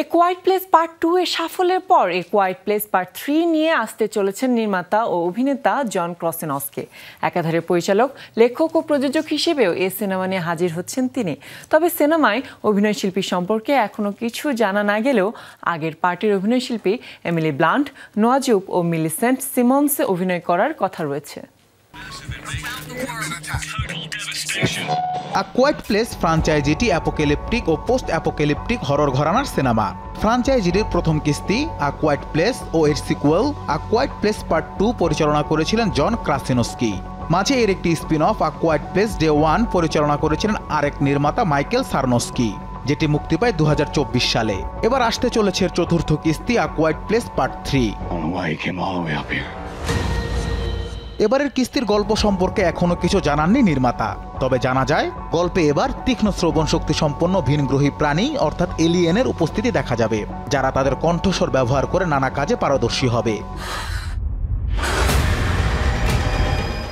এ quite place part 2 এর সাফল্যের পর এ কোয়াইট প্লেস পার্ট 3 নিয়ে আসতে চলেছেন নির্মাতা ও অভিনেতা জন ক্রাসিনস্কি। একাধারে পরিচালক, লেখক ও প্রযোজক হিসেবেও এই সিনেমা নিয়ে হাজির হচ্ছেন তিনি। তবে সিনেমায় অভিনয়শিল্পী সম্পর্কে এখনো কিছু জানা না গেলেও আগের পার্টির অভিনয়শিল্পী এমিলি ব্লান্ট, নোয়া জুপ ও মিলিসেন্ট সিমন্সে অভিনয় করার কথা রয়েছে। আ কোয়াইট প্লেস ফ্রাঞ্চাইজিটি অ্যাপোক্যালিপটিক ও পোস্ট অ্যাপোক্যালিপটিক হরর ঘরানার সিনেমা। ফ্রাঞ্চাইজিটির প্রথম কিস্তি আ কোয়াইট প্লেস ও এর sequel a quite place part 2 পরিচালনা করেছিলেন জন ক্রাসিনস্কি। মাঝে এর একটি স্পিন অফ আ কোয়াইট প্লেস ডে 1 পরিচালনা করেছিলেন আরেক নির্মাতা মাইকেল সারনোস্কি, যেটি মুক্তি পায় 2024 সালে। এবার আসতে চলেছে চতুর্থ কিস্তি আ কোয়াইট প্লেস পার্ট 3। এবারের কিস্তির গল্প সম্পর্কে এখনো কিছু জানাননি নির্মাতা। তবে জানা যায় গল্পে এবার তীক্ষ্ণ শ্রবণ শক্তি সম্পন্ন ভিনগ্রহী প্রাণী অর্থাৎ এলিয়েনের উপস্থিতি দেখা যাবে, যারা তাদের কণ্ঠস্বর ব্যবহার করে নানা কাজে পারদর্শী হবে।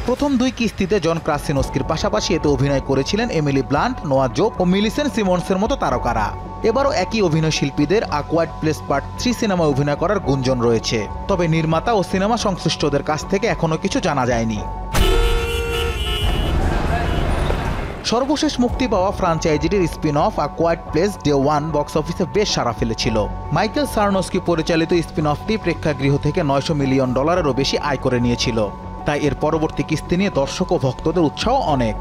প্রথম দুই কিস্তিতে জন ক্রাসিনস্কির পাশাপাশি এতে অভিনয় করেছিলেন এমিলি ব্লান্ট, নোয়া জোপ ও মিলিসেন্ট সিমন্সের মতো তারকারা। এবারও একই অভিনয় শিল্পীদের আ কোয়াইট প্লেস পার্ট 3 সিনেমায় অভিনয় করার গুঞ্জন রয়েছে। তবে নির্মাতা ও সিনেমা সংশ্লিষ্টদের কাছ থেকে এখনো কিছু জানা যায়নি। সর্বশেষ মুক্তি পাওয়া ফ্রাঞ্চাইজিটির স্পিন অফ আ কোয়াইট প্লেস ডে 1 বক্স অফিসে বেশ সাড়া ফেলেছিল। মাইকেল সারনোস্কি পরিচালিত স্পিন অফটি প্রেক্ষাগৃহ থেকে $900 মিলিয়ন বেশি আয় করে নিয়েছিল। তাই এর পরবর্তী কিস্তি নিয়ে দর্শক ও ভক্তদের উৎসাহ অনেক।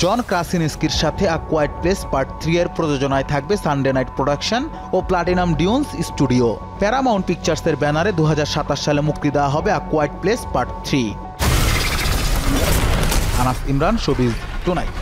জন ক্রাসিনস্কির সাথে আ কোয়াইট প্লেস পার্ট 3 এর প্রযোজনায় থাকবে সানডে নাইট প্রোডাকশন ও প্লাটিনাম ডিউন্স স্টুডিও। প্যারামাউন্ট পিকচার্সের ব্যানারে 2027 সালে মুক্তি দেওয়া হবে A quite place part 3। Anas Imran, showbiz tonight.